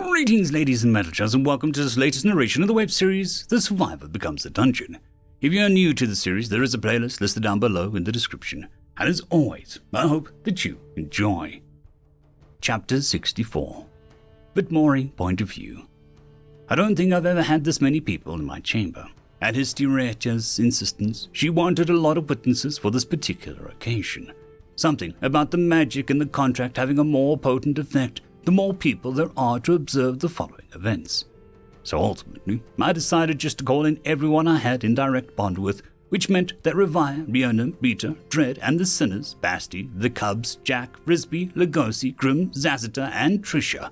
Greetings, ladies and metalchas, and welcome to this latest narration of the web series, The Survivor Becomes a Dungeon. If you are new to the series, there is a playlist listed down below in the description. And as always, I hope that you enjoy. Chapter 64. Vitmori Point of View. I don't think I've ever had this many people in my chamber. At Histirieta's insistence, she wanted a lot of witnesses for this particular occasion. Something about the magic in the contract having a more potent effect the more people there are to observe the following events. So ultimately, I decided just to call in everyone I had in direct bond with, which meant that Revire, Rionum, Rita, Dread, and the Sinners, Basti, the Cubs, Jack, Frisbee, Lugosi, Grim, Zazita, and Trisha.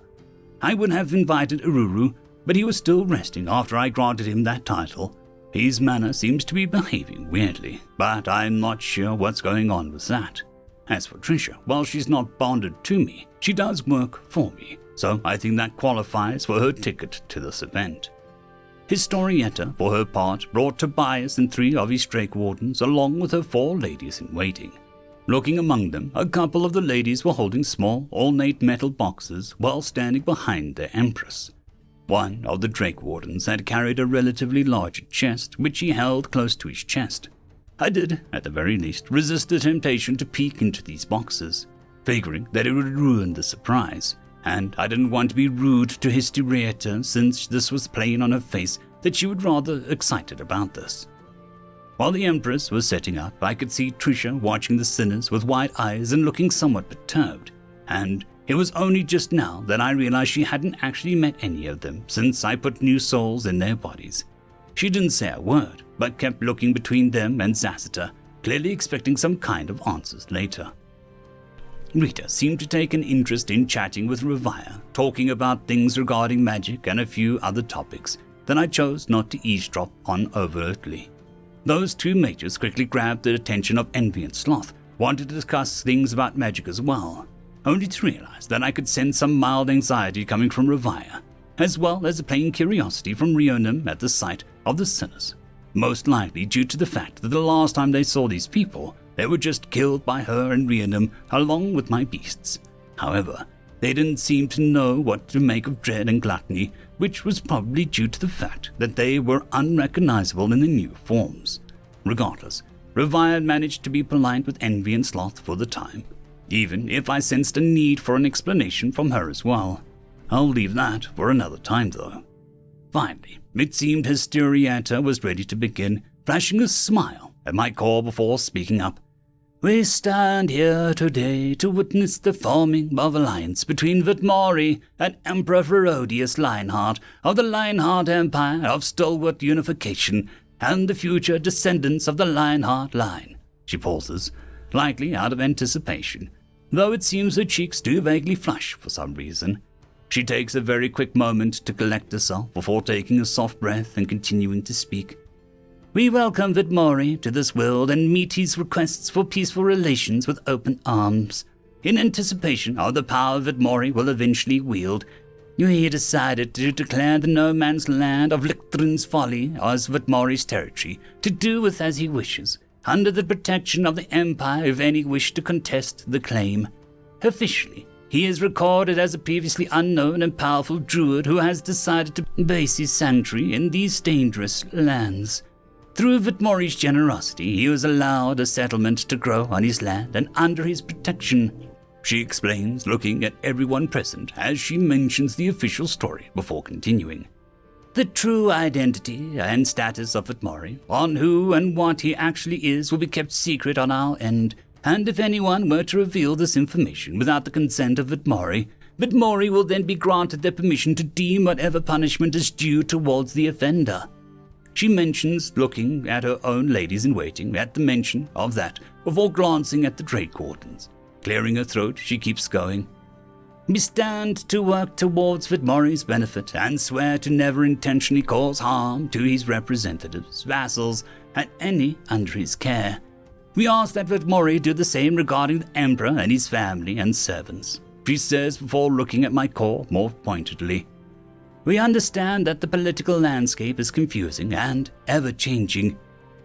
I would have invited Ururu, but he was still resting after I granted him that title. His manner seems to be behaving weirdly, but I'm not sure what's going on with that. As for Trisha, while she's not bonded to me, she does work for me, so I think that qualifies for her ticket to this event. Historieta, for her part, brought Tobias and 3 of his Drake Wardens along with her 4 ladies-in-waiting. Looking among them, a couple of the ladies were holding small, ornate metal boxes while standing behind their Empress. One of the Drake Wardens had carried a relatively larger chest, which he held close to his chest. I did, at the very least, resist the temptation to peek into these boxes, figuring that it would ruin the surprise, and I didn't want to be rude to Histirieta since this was plain on her face that she was rather excited about this. While the Empress was setting up, I could see Trisha watching the Sinners with wide eyes and looking somewhat perturbed, and it was only just now that I realized she hadn't actually met any of them since I put new souls in their bodies. She didn't say a word, but kept looking between them and Zazita, clearly expecting some kind of answers later. Rita seemed to take an interest in chatting with Revire, talking about things regarding magic and a few other topics that I chose not to eavesdrop on overtly. Those 2 mages quickly grabbed the attention of Envy and Sloth, wanted to discuss things about magic as well, only to realize that I could sense some mild anxiety coming from Revire, as well as a plain curiosity from Rionum at the sight of the Sinners, most likely due to the fact that the last time they saw these people, they were just killed by her and Rionum along with my beasts. However, they didn't seem to know what to make of Dread and Gluttony, which was probably due to the fact that they were unrecognizable in the new forms. Regardless, Revire managed to be polite with Envy and Sloth for the time, even if I sensed a need for an explanation from her as well. I'll leave that for another time though. Finally, it seemed Histirieta was ready to begin, flashing a smile at my call before speaking up. We stand here today to witness the forming of alliance between Vitmori and Emperor Herodias Lionheart of the Lionheart Empire of Stalwart Unification and the future descendants of the Lionheart line. She pauses, likely out of anticipation, though it seems her cheeks do vaguely flush for some reason. She takes a very quick moment to collect herself before taking a soft breath and continuing to speak. We welcome Vitmori to this world and meet his requests for peaceful relations with open arms. In anticipation of the power Vitmori will eventually wield, we decided to declare the no man's land of Lictrin's Folly as Vitmori's territory, to do with as he wishes, under the protection of the Empire if any wish to contest the claim. Officially, he is recorded as a previously unknown and powerful druid who has decided to base his sanctuary in these dangerous lands. Through Vitmori's generosity, he was allowed a settlement to grow on his land and under his protection, she explains, looking at everyone present as she mentions the official story before continuing. The true identity and status of Vitmori, on who and what he actually is, will be kept secret on our end, and if anyone were to reveal this information without the consent of Vitmori, Vitmori will then be granted their permission to deem whatever punishment is due towards the offender. She mentions looking at her own ladies-in-waiting at the mention of that before glancing at the Drake Wardens. Clearing her throat, she keeps going. We stand to work towards Vitmori's benefit and swear to never intentionally cause harm to his representatives, vassals, and any under his care. We ask that Vitmori do the same regarding the Emperor and his family and servants, she says before looking at my core more pointedly. We understand that the political landscape is confusing and ever-changing.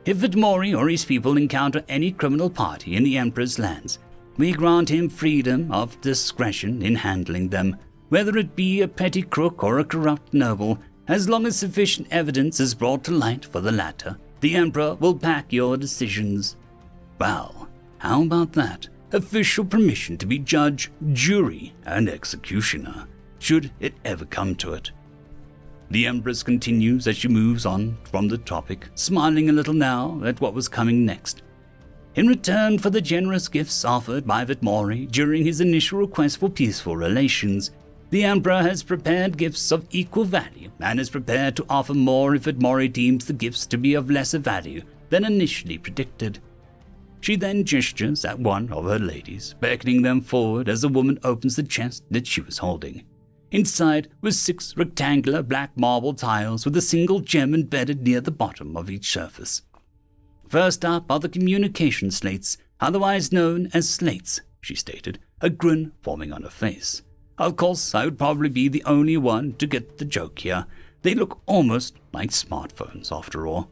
If Vitmori or his people encounter any criminal party in the Emperor's lands, we grant him freedom of discretion in handling them. whether it be a petty crook or a corrupt noble, as long as sufficient evidence is brought to light for the latter, the Emperor will back your decisions. Well, how about that? Official permission to be judge, jury, and executioner, should it ever come to it. The Empress continues as she moves on from the topic, smiling a little now at what was coming next. In return for the generous gifts offered by Vitmori during his initial request for peaceful relations, the Emperor has prepared gifts of equal value and is prepared to offer more if Vitmori deems the gifts to be of lesser value than initially predicted. She then gestures at one of her ladies, beckoning them forward as the woman opens the chest that she was holding. Inside were 6 rectangular black marble tiles with a single gem embedded near the bottom of each surface. First up are the communication slates, otherwise known as slates, she stated, a grin forming on her face. Of course, I would probably be the only one to get the joke here. They look almost like smartphones, after all.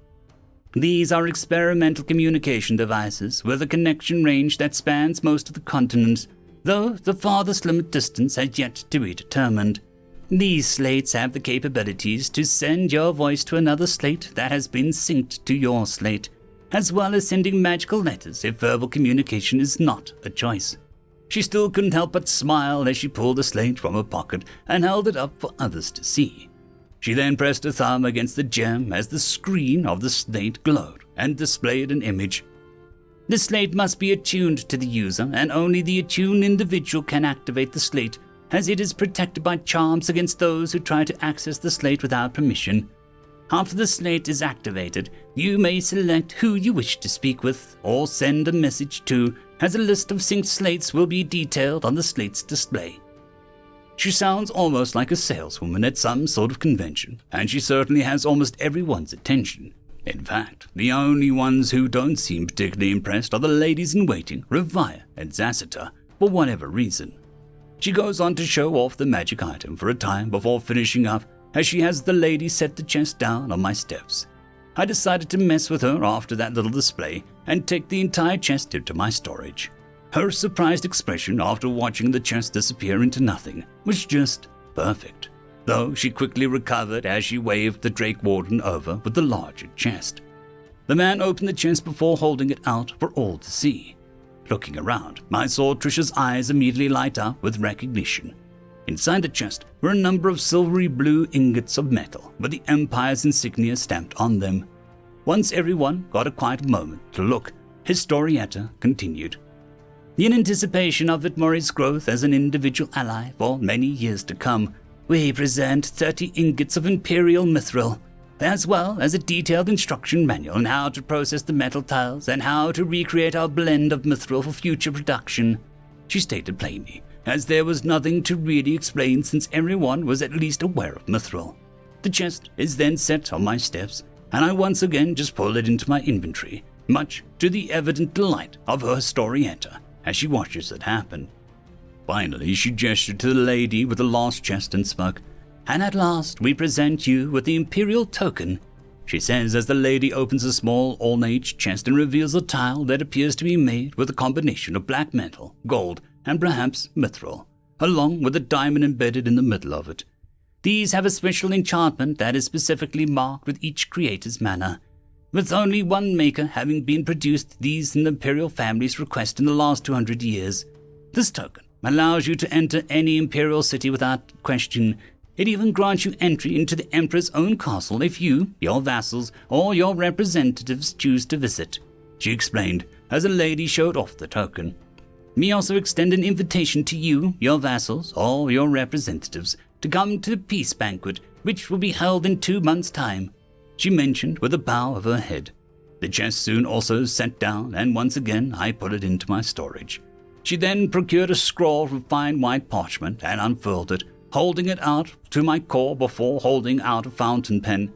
These are experimental communication devices with a connection range that spans most of the continent, though the farthest limit distance has yet to be determined. These slates have the capabilities to send your voice to another slate that has been synced to your slate, as well as sending magical letters if verbal communication is not a choice. She still couldn't help but smile as she pulled the slate from her pocket and held it up for others to see. She then pressed her thumb against the gem as the screen of the slate glowed and displayed an image. The slate must be attuned to the user, and only the attuned individual can activate the slate, as it is protected by charms against those who try to access the slate without permission. After the slate is activated, you may select who you wish to speak with or send a message to, as a list of synced slates will be detailed on the slate's display. She sounds almost like a saleswoman at some sort of convention, and she certainly has almost everyone's attention. In fact, the only ones who don't seem particularly impressed are the ladies-in-waiting, Revaya and Zassita, for whatever reason. She goes on to show off the magic item for a time before finishing up, as she has the lady set the chest down on my steps. I decided to mess with her after that little display and take the entire chest into my storage. Her surprised expression after watching the chest disappear into nothing was just perfect, though she quickly recovered as she waved the Drake Warden over with the larger chest. The man opened the chest before holding it out for all to see. Looking around, I saw Trisha's eyes immediately light up with recognition. Inside the chest were a number of silvery blue ingots of metal with the Empire's insignia stamped on them. Once everyone got a quiet moment to look, Historietta continued. In anticipation of Vitmori's growth as an individual ally for many years to come, we present 30 ingots of Imperial Mithril, as well as a detailed instruction manual on how to process the metal tiles and how to recreate our blend of mithril for future production, she stated plainly, as there was nothing to really explain since everyone was at least aware of mithril. The chest is then set on my steps, and I once again just pull it into my inventory, much to the evident delight of her Historietta as she watches it happen. Finally, she gestured to the lady with the last chest and spoke, "And at last we present you with the Imperial token," she says as the lady opens a small ornate chest and reveals a tile that appears to be made with a combination of black metal, gold, and perhaps mithril, along with a diamond embedded in the middle of it. These have a special enchantment that is specifically marked with each creator's mana, with only one maker having been produced these in the Imperial family's request in the last 200 years. This token allows you to enter any Imperial city without question. It even grants you entry into the Emperor's own castle if you, your vassals, or your representatives choose to visit, she explained as a lady showed off the token. We also extend an invitation to you, your vassals, or your representatives to come to the peace banquet, which will be held in 2 months' time, she mentioned with a bow of her head. The chest soon also sat down, and once again I put it into my storage. She then procured a scroll of fine white parchment and unfurled it, holding it out to my core before holding out a fountain pen.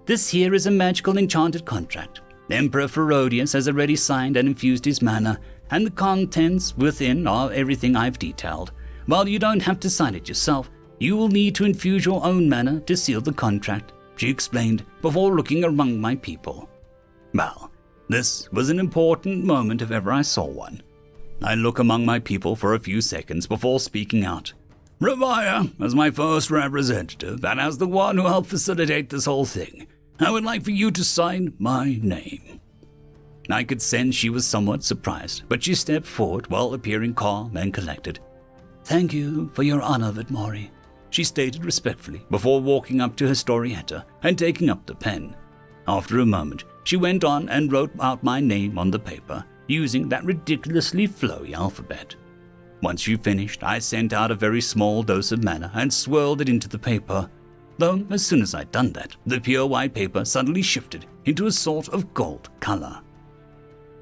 This here is a magical enchanted contract. Emperor Ferodius has already signed and infused his mana, and the contents within are everything I've detailed. While you don't have to sign it yourself, you will need to infuse your own mana to seal the contract, she explained before looking among my people. Well, this was an important moment if ever I saw one. I look among my people for a few seconds before speaking out. Ravaya, as my first representative and as the one who helped facilitate this whole thing, I would like for you to sign my name." I could sense she was somewhat surprised, but she stepped forward while appearing calm and collected. "Thank you for your honor, Vitmori," she stated respectfully before walking up to her historietta and taking up the pen. After a moment, she went on and wrote out my name on the paper, using that ridiculously flowy alphabet. Once she finished, I sent out a very small dose of mana and swirled it into the paper. Though, as soon as I'd done that, the pure white paper suddenly shifted into a sort of gold color.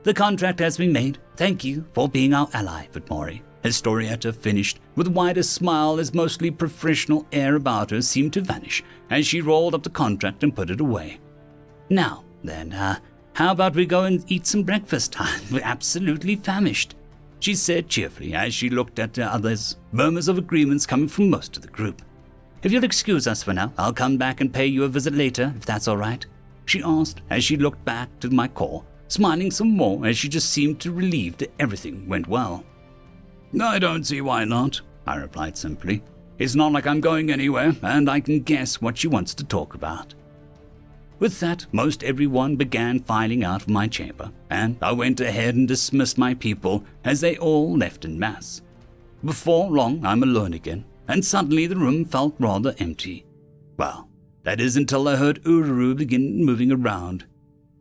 "The contract has been made. Thank you for being our ally, Vitmori." Historietta finished with a wider smile as mostly professional air about her seemed to vanish as she rolled up the contract and put it away. "Now, then, how about we go and eat some breakfast? We're absolutely famished," she said cheerfully as she looked at the others, murmurs of agreements coming from most of the group. "If you'll excuse us for now, I'll come back and pay you a visit later, if that's all right," she asked as she looked back to my call, smiling some more as she just seemed to relieved that everything went well. "I don't see why not," I replied simply. "It's not like I'm going anywhere, and I can guess what she wants to talk about." With that, most everyone began filing out of my chamber, and I went ahead and dismissed my people as they all left en masse. Before long, I'm alone again, and suddenly the room felt rather empty. Well, that is until I heard Ururu begin moving around.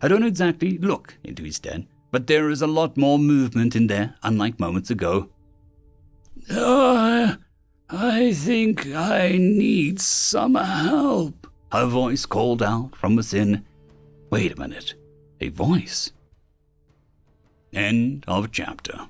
I don't exactly look into his den, but there is a lot more movement in there, unlike moments ago. I think I need some help," her voice called out from within. Wait a minute, a voice? End of chapter.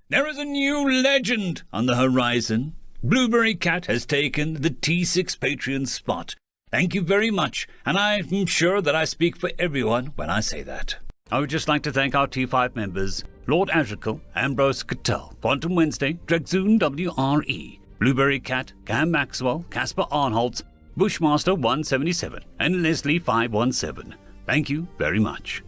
There is a new legend on the horizon. Blueberry Cat has taken the T6 Patreon spot. Thank you very much, and I'm sure that I speak for everyone when I say that. I would just like to thank our T5 members, Lord Azrekahl, AmbroseKTal, Quantem Wensday, Dragzoon W.R.E, Blueberry Cat, Cam Maxwell, Casper Arnholtz, Bushmaster 177, and Leslie 517. Thank you very much.